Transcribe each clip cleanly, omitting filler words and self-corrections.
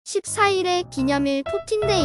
14일의 기념일 포틴데이.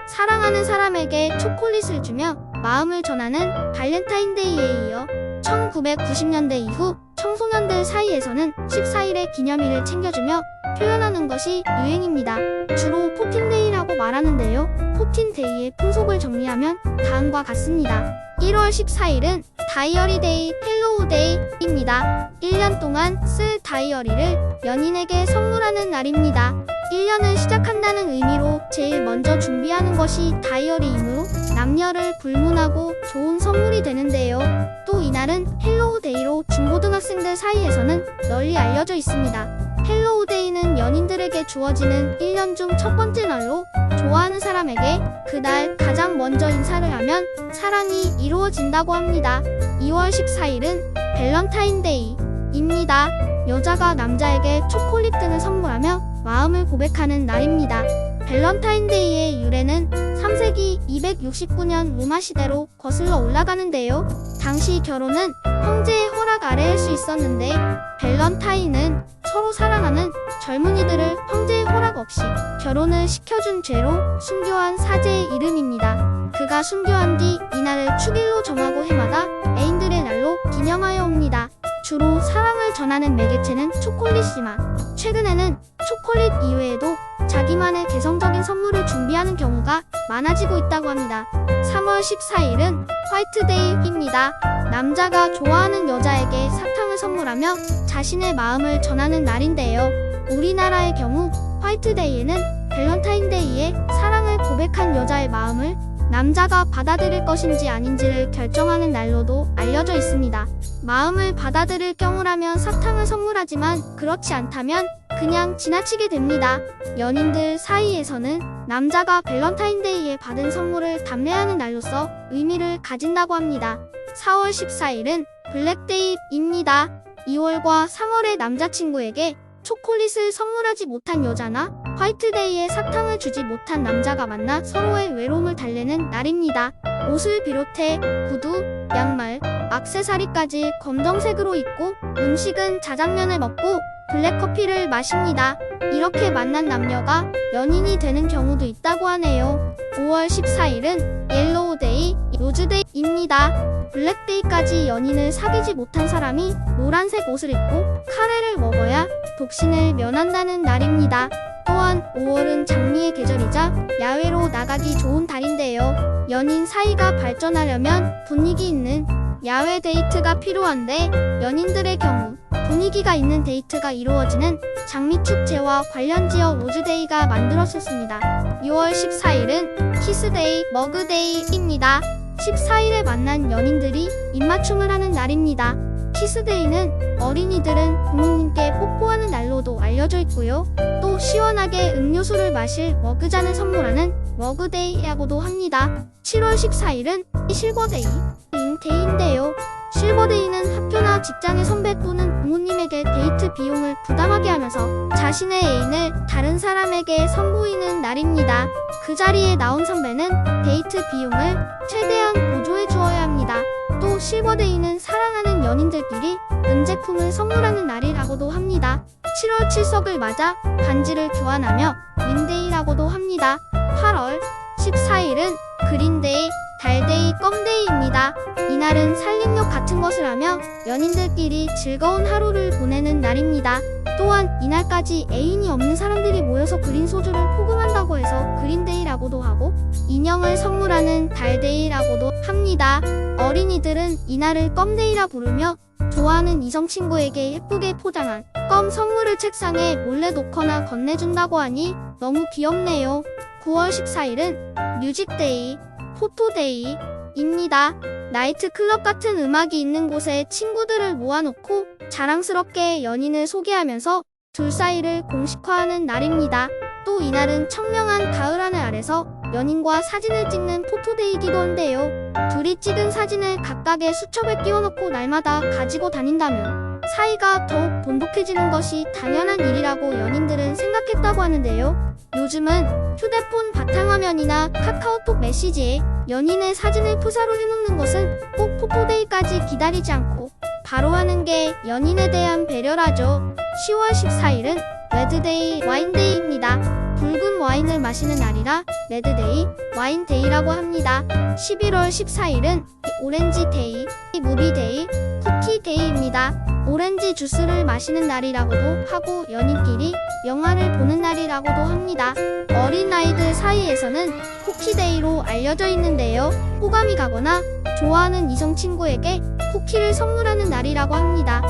사랑하는 사람에게 초콜릿을 주며 마음을 전하는 발렌타인데이에 이어 1990년대 이후 청소년들 사이에서는 14일의 기념일을 챙겨주며 표현하는 것이 유행입니다. 주로 포틴데이라고 말하는데요. 포틴데이의 풍속을 정리하면 다음과 같습니다. 1월 14일은 다이어리데이, 헬로우데이입니다. 1년 동안 쓸 다이어리를 연인에게 선물하는 날입니다. 1년을 시작한다는 의미로 제일 먼저 준비하는 것이 다이어리이므로 남녀를 불문하고 좋은 선물이 되는데요. 또 이날은 헬로우데이로 중고등학생들 사이에서는 널리 알려져 있습니다. 헬로우데이는 연인들에게 주어지는 1년 중 첫 번째 날로 좋아하는 사람에게 그날 가장 먼저 인사를 하면 사랑이 이루어진다고 합니다. 2월 14일은 밸런타인데이입니다. 여자가 남자에게 초콜릿 등을 선물하며 마음을 고백하는 날입니다. 밸런타인데이의 유래는 3세기 269년 로마 시대로 거슬러 올라가는데요. 당시 결혼은 형제의 허락 아래 할 수 있었는데 밸런타인은 서로 사랑하는 젊은이들을 형제의 허락 없이 결혼을 시켜준 죄로 순교한 사제의 이름입니다. 그가 순교한 뒤 이날을 축일로 정하고 해마다 애인들의 날로 기념하여 옵니다. 주로 사랑을 전하는 매개체는 초콜릿이지만 최근에는 초콜릿 이외에도 자기만의 개성적인 선물을 준비하는 경우가 많아지고 있다고 합니다. 3월 14일은 화이트데이입니다. 남자가 좋아하는 여자에게 사탕을 선물하며 자신의 마음을 전하는 날인데요. 우리나라의 경우 화이트데이에는 밸런타인데이에 사랑을 고백한 여자의 마음을 남자가 받아들일 것인지 아닌지를 결정하는 날로도 알려져 있습니다. 마음을 받아들일 경우라면 사탕을 선물하지만 그렇지 않다면 그냥 지나치게 됩니다. 연인들 사이에서는 남자가 밸런타인데이에 받은 선물을 답례하는 날로서 의미를 가진다고 합니다. 4월 14일은 블랙데이입니다. 2월과 3월에 남자친구에게 초콜릿을 선물하지 못한 여자나 화이트데이에 사탕을 주지 못한 남자가 만나 서로의 외로움을 달래는 날입니다. 옷을 비롯해 구두, 양말, 액세서리까지 검정색으로 입고 음식은 자장면을 먹고 블랙커피를 마십니다. 이렇게 만난 남녀가 연인이 되는 경우도 있다고 하네요. 5월 14일은 옐로우데이, 로즈데이입니다. 블랙데이까지 연인을 사귀지 못한 사람이 노란색 옷을 입고 카레를 먹어야 독신을 면한다는 날입니다. 또한 5월은 장미의 계절이자 야외로 나가기 좋은 달인데요. 연인 사이가 발전하려면 분위기 있는 야외 데이트가 필요한데 연인들의 경우 분위기가 있는 데이트가 이루어지는 장미축제와 관련지어 로즈데이가 만들었었습니다. 6월 14일은 키스데이, 머그데이입니다. 14일에 만난 연인들이 입맞춤을 하는 날입니다. 키스데이는 어린이들은 부모님께 뽀뽀하는 날로도 알려져 있고요. 또 시원하게 음료수를 마실 머그잔을 선물하는 머그데이라고도 합니다. 7월 14일은 실버데이인데요. 실버데이는 학교나 직장의 선배 또는 부모님에게 데이트 비용을 부담하게 하면서 자신의 애인을 다른 사람에게 선보이는 날입니다. 그 자리에 나온 선배는 데이트 비용을 최대한 보조해 주어야 합니다. 또 실버데이는 사랑하는 연인들끼리 은제품을 선물하는 날이라고도 합니다. 7월 칠석을 맞아 반지를 교환하며 윈데이라고도 합니다. 8월 14일은 그린데이, 달데이, 껌데이입니다. 이날은 살림욕 같은 것을 하며 연인들끼리 즐거운 하루를 보내는 날입니다. 또한 이날까지 애인이 없는 사람들이 모여서 그린 소주를 포금한다고 해서 그린데이라고도 하고 인형을 선물하는 달데이라고도 합니다. 어린이들은 이날을 껌데이라 부르며 좋아하는 이성 친구에게 예쁘게 포장한 껌 선물을 책상에 몰래 놓거나 건네준다고 하니 너무 귀엽네요. 9월 14일은 뮤직데이, 포토데이입니다. 나이트클럽 같은 음악이 있는 곳에 친구들을 모아놓고 자랑스럽게 연인을 소개하면서 둘 사이를 공식화하는 날입니다. 또 이날은 청명한 가을 하늘 아래서 연인과 사진을 찍는 포토데이이기도 한데요. 둘이 찍은 사진을 각각의 수첩에 끼워놓고 날마다 가지고 다닌다면 사이가 더욱 돈독해지는 것이 당연한 일이라고 연인들은 생각했다고 하는데요. 요즘은 휴대폰 바탕화면이나 카카오톡 메시지에 연인의 사진을 프사로 해놓는 것은 꼭 포토데이까지 기다리지 않고 바로 하는 게 연인에 대한 배려라죠. 10월 14일은 레드데이, 와인데이입니다. 붉은 와인을 마시는 날이라 레드데이, 와인데이라고 합니다. 11월 14일은 오렌지데이, 무비데이, 쿠키데이입니다. 오렌지 주스를 마시는 날이라고도 하고 연인끼리 영화를 보는 날이라고도 합니다. 어린아이들 사이에서는 쿠키데이로 알려져 있는데요. 호감이 가거나 좋아하는 이성 친구에게 쿠키를 선물하는 날이라고 합니다.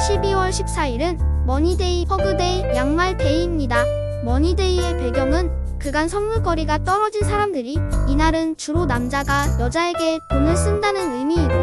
12월 14일은 머니데이, 허그데이, 양말데이입니다. 머니데이의 배경은 그간 선물거리가 떨어진 사람들이 이날은 주로 남자가 여자에게 돈을 쓴다는 의미이고,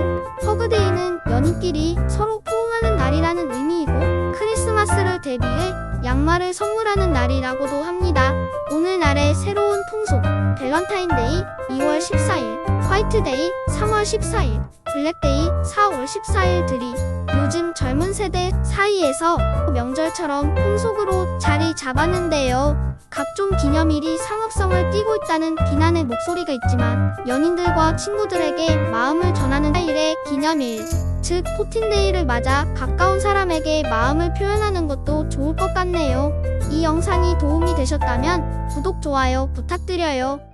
허그데이는 연인끼리 서로 호응하는 날이라는 의미이고, 크리스마스를 대비해 양말을 선물하는 날이라고도 합니다. 오늘날의 새로운 풍속, 밸런타인데이 2월 14일, 화이트데이 3월 14일, 블랙데이 4월 14일들이 요즘 젊은 세대 사이에서 명절처럼 풍속으로 자리 잡았는데요. 각종 기념일이 상업성을 띠고 있다는 비난의 목소리가 있지만 연인들과 친구들에게 마음을 전하는 일의 기념일, 즉 14데이를 맞아 가까운 사람에게 마음을 표현하는 것도 좋을 것 같네요. 이 영상이 도움이 되셨다면 구독, 좋아요 부탁드려요.